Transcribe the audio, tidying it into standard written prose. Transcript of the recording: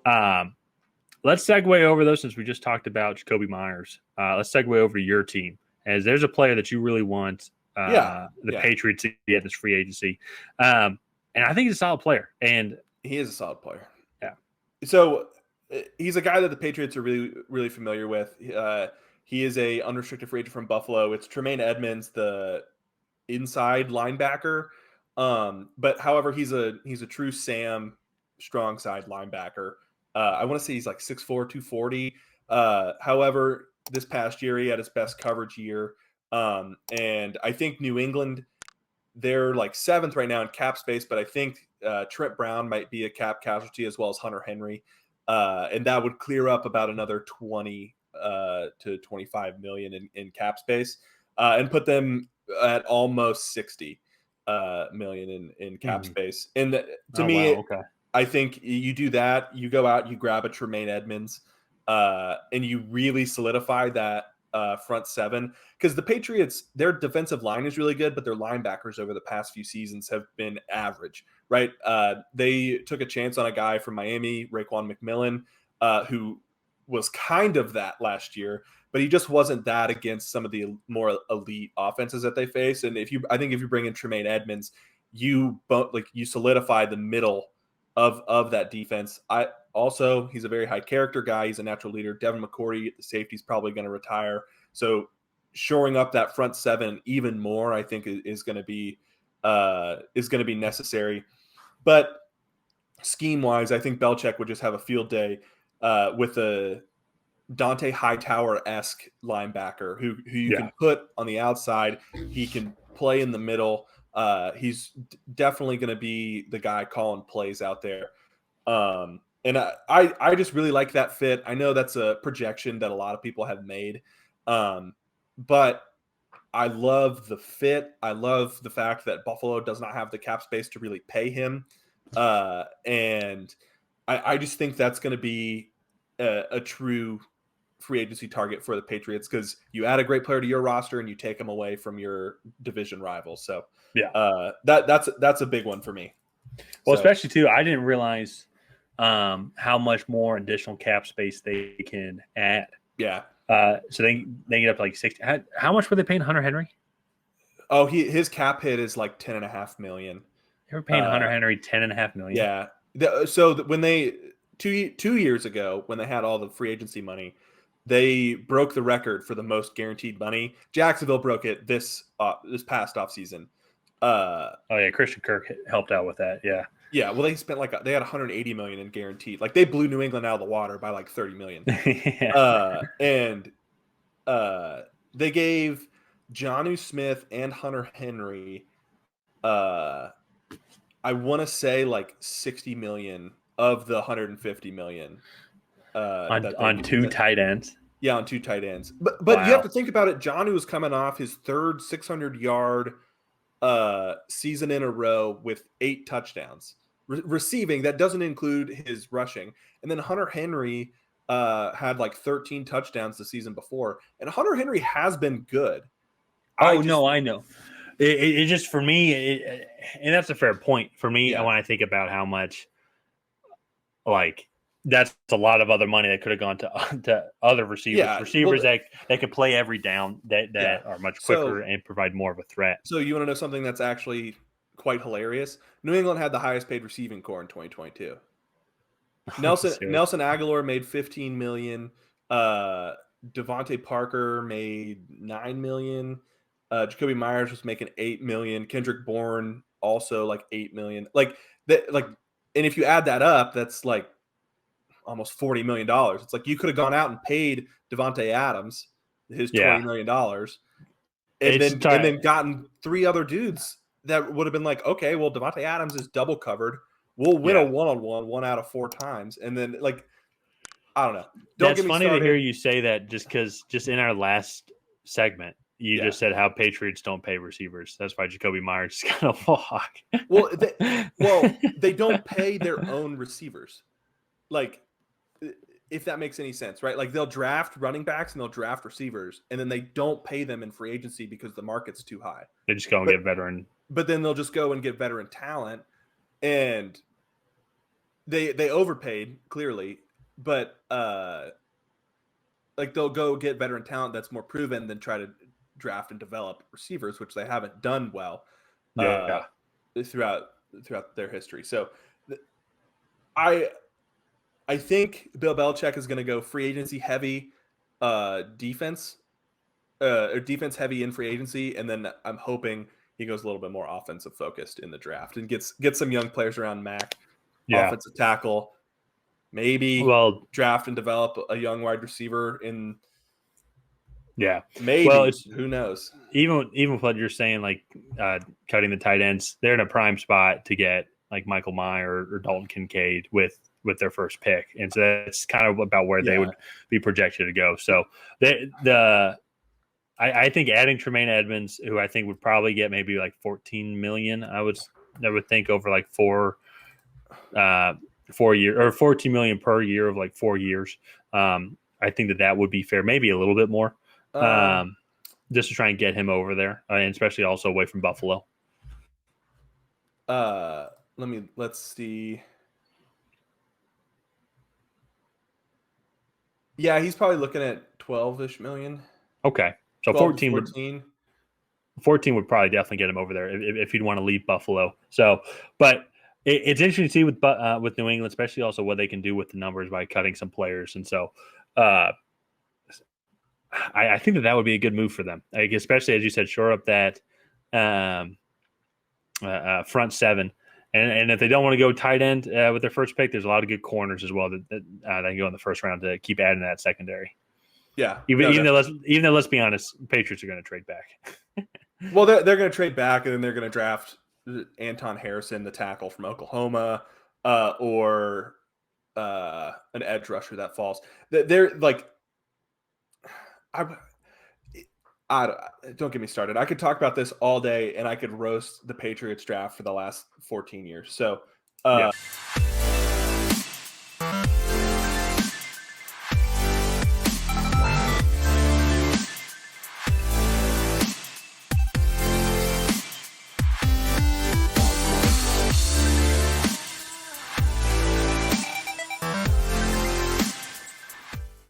Let's segue over, though, since we just talked about Jacoby Myers. Let's segue over to your team, as there's a player that you really want the Patriots to get this free agency. And I think he's a solid player. And he is a solid player. Yeah. So he's a guy that the Patriots are really, really familiar with. He is a unrestricted free agent from Buffalo. It's Tremaine Edmunds, the inside linebacker. But however, he's a true Sam strong side linebacker. I want to say he's like 6'4", 240. However, this past year he had his best coverage year. And I think New England, they're like 7th right now in cap space, but I think Trent Brown might be a cap casualty as well as Hunter Henry. And that would clear up about another 20 to 25 million in cap space and put them at almost 60 million in cap space. And to me, okay. I think you do that, you go out, you grab a Tremaine Edmunds, and you really solidify that front seven, because the Patriots, their defensive line is really good, but their linebackers over the past few seasons have been average, right? They took a chance on a guy from Miami, Raekwon McMillan, who was kind of that last year, but he just wasn't that against some of the more elite offenses that they face. And I think if you bring in Tremaine Edmunds, you solidify the middle of that defense. He's a very high character guy. He's a natural leader. Devin McCourty, the safety, is probably going to retire. So shoring up that front seven even more, I think, is going to be necessary. But scheme wise, I think Belichick would just have a field day with a Donte Hightower-esque linebacker who you can put on the outside. He can play in the middle. He's definitely going to be the guy calling plays out there. And I just really like that fit. I know that's a projection that a lot of people have made. But I love the fit. I love the fact that Buffalo does not have the cap space to really pay him. And I just think that's going to be a true free agency target for the Patriots, because you add a great player to your roster and you take him away from your division rivals. So that's a big one for me. Well, especially too, I didn't realize how much more additional cap space they can add. Yeah. So they get up to like 60. How much were they paying Hunter Henry? Oh, his cap hit is like $10.5 million. They were paying Hunter Henry $10.5 million. Yeah. So when they two years ago, when they had all the free agency money, they broke the record for the most guaranteed money. Jacksonville broke it this past offseason. Christian Kirk helped out with that. Yeah. Yeah, well, they had $180 million in guaranteed. Like, they blew New England out of the water by like $30 million. And they gave Jonnu Smith and Hunter Henry, I want to say like $60 million of the $150 million on two tight ends. Yeah, on two tight ends. But wow. You have to think about it. Jonnu was coming off his third 600-yard season in a row with 8 touchdowns receiving. That doesn't include his rushing. And then Hunter Henry had like 13 touchdowns the season before, and Hunter Henry has been good. I know. It just, for me, and that's a fair point for me. When I think about how much, like, that's a lot of other money that could have gone to other receivers that could play every down, that are much quicker and provide more of a threat. So you want to know something that's actually quite hilarious? New England had the highest paid receiving core in 2022. Nelson Aguilar made $15 million. Devontae Parker made $9 million. Jacoby Myers was making $8 million. Kendrick Bourne also like $8 million. Like that, and if you add that up, that's like almost $40 million. It's like you could have gone out and paid Devontae Adams his $20 million, and then gotten 3 other dudes that would have been like, okay, well, Devontae Adams is double covered. We'll win a one-on-one 1 out of 4 times, and then like, I don't know. That's funny to hear you say that, just because just in our last segment, you just said how Patriots don't pay receivers. That's why Jacoby Myers is going to walk. Well, they don't pay their own receivers. Like, if that makes any sense, right? Like, they'll draft running backs and they'll draft receivers, and then they don't pay them in free agency because the market's too high. They just go and get veteran. But then they'll just go and get veteran talent. And they overpaid clearly, but like they'll go get veteran talent that's more proven than try to draft and develop receivers, which they haven't done well throughout their history. So I think Bill Belichick is going to go free agency heavy, defense, or defense heavy in free agency, and then I'm hoping he goes a little bit more offensive focused in the draft and gets some young players around Mac, offensive tackle, maybe draft and develop a young wide receiver in. Yeah, maybe. Well, who knows? Even with what you're saying, like cutting the tight ends, they're in a prime spot to get like Michael Meyer or Dalton Kincaid with their first pick, and so that's kind of about where they would be projected to go. So I think adding Tremaine Edmunds, who I think would probably get maybe like $14 million, I would think over like 4 years or $14 million per year of like 4 years. I think that would be fair, maybe a little bit more, just to try and get him over there, and especially also away from Buffalo. Let's see. Yeah, he's probably looking at 12-ish million. Okay. So 14 would probably definitely get him over there if he'd want to leave Buffalo. So, but it's interesting to see with New England, especially also what they can do with the numbers by cutting some players. And so I think that would be a good move for them, like, especially as you said, shore up that front seven. And if they don't want to go tight end with their first pick, there's a lot of good corners as well that can go in the first round to keep adding that secondary. Yeah, even though let's be honest, Patriots are going to trade back. Well, they're going to trade back, and then they're going to draft Anton Harrison, the tackle from Oklahoma, or an edge rusher that falls. They're like, don't get me started. I could talk about this all day, and I could roast the Patriots draft for the last 14 years. So,